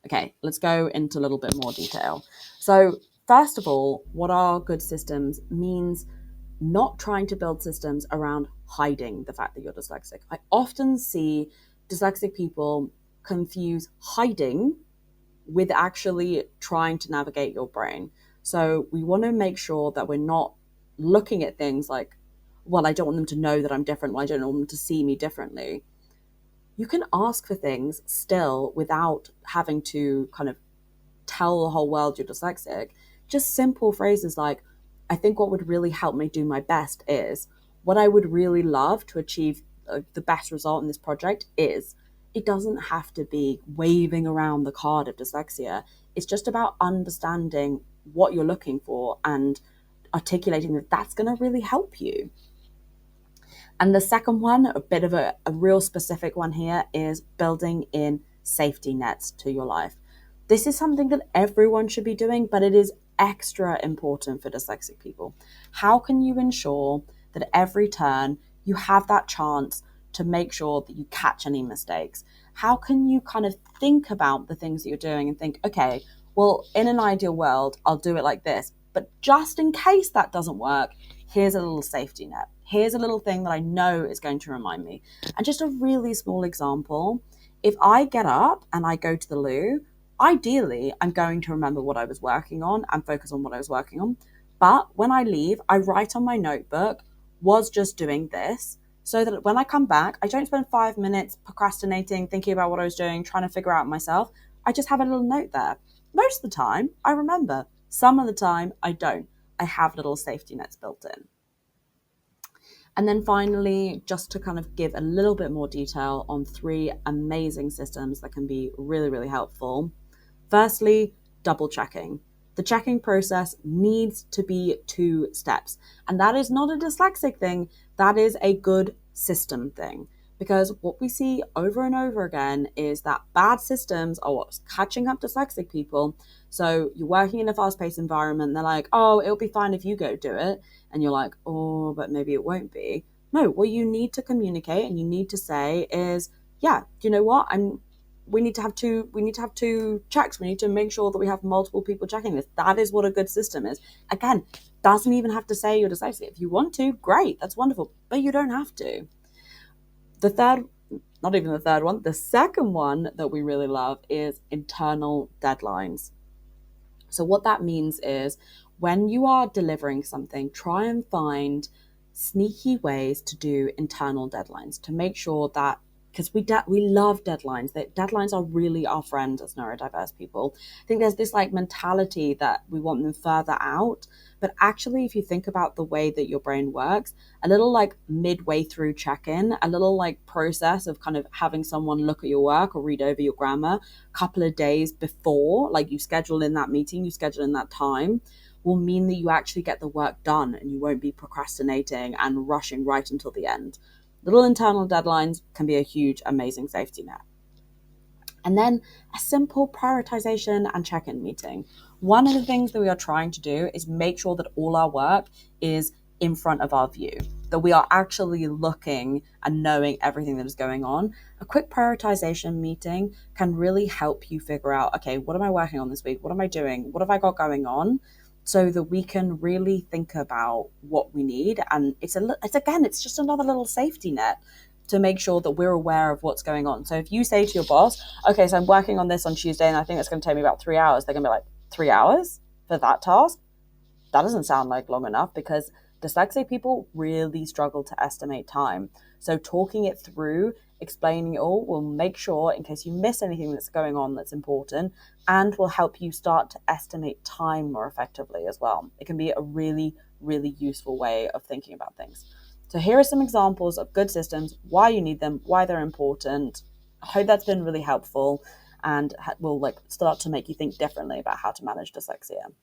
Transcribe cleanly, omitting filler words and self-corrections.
Okay, let's go into a little bit more detail. So, first of all, what are good systems means not trying to build systems around hiding the fact that you're dyslexic. I often see dyslexic people confuse hiding with actually trying to navigate your brain. So we want to make sure that we're not looking at things like, well, I don't want them to know that I'm different. Well, I don't want them to see me differently. You can ask for things still without having to kind of tell the whole world you're dyslexic. Just simple phrases like, I think what would really help me do my best is, what I would really love to achieve the best result in this project is. It doesn't have to be waving around the card of dyslexia. It's just about understanding what you're looking for and articulating that that's going to really help you. And the second one, a bit of a real specific one here, is building in safety nets to your life. This is something that everyone should be doing, but it is extra important for dyslexic people. How can you ensure that every turn you have that chance to make sure that you catch any mistakes? How can you kind of think about the things that you're doing and think, okay, well, in an ideal world, I'll do it like this, but just in case that doesn't work, here's a little safety net. Here's a little thing that I know is going to remind me. And just a really small example, if I get up and I go to the loo, ideally, I'm going to remember what I was working on and focus on what I was working on. But when I leave, I write on my notebook, was just doing this, so that when I come back, I don't spend 5 minutes procrastinating, thinking about what I was doing, trying to figure out myself. I just have a little note there. Most of the time, I remember. Some of the time, I don't. I have little safety nets built in. And then finally, just to kind of give a little bit more detail on 3 amazing systems that can be really, really helpful. Firstly, double checking. The checking process needs to be 2 steps. And that is not a dyslexic thing, that is a good system thing. Because what we see over and over again is that bad systems are what's catching up dyslexic people. So you're working in a fast-paced environment, they're like, oh, it'll be fine if you go do it. And you're like, oh, but maybe it won't be. No, what you need to communicate and you need to say is, yeah, you know what? We need to have two checks. We need to make sure that we have multiple people checking this. That is what a good system is. Again, doesn't even have to say you're dyslexic. If you want to, great, that's wonderful, but you don't have to. The second one that we really love is internal deadlines. So what that means is, when you are delivering something, try and find sneaky ways to do internal deadlines to make sure that, because we love deadlines. That deadlines are really our friends as neurodiverse people. I think there's this like mentality that we want them further out, but actually, if you think about the way that your brain works, a little like midway through check-in, a little like process of kind of having someone look at your work or read over your grammar a couple of days before, like you schedule in that meeting, you schedule in that time, will mean that you actually get the work done and you won't be procrastinating and rushing right until the end. Little internal deadlines can be a huge, amazing safety net. And then a simple prioritization and check-in meeting. One of the things that we are trying to do is make sure that all our work is in front of our view, that we are actually looking and knowing everything that is going on. A quick prioritization meeting can really help you figure out, okay, what am I working on this week? What am I doing? What have I got going on? So that we can really think about what we need. And it's just another little safety net to make sure that we're aware of what's going on. So if you say to your boss, okay, so I'm working on this on Tuesday and I think it's going to take me about 3 hours, they're going to be like, 3 hours for that task? That doesn't sound like long enough, because dyslexic people really struggle to estimate time. So talking it through, explaining it all, will make sure, in case you miss anything that's going on that's important, and will help you start to estimate time more effectively as well. It can be a really, really useful way of thinking about things. So here are some examples of good systems, why you need them, why they're important. I hope that's been really helpful and will start to make you think differently about how to manage dyslexia.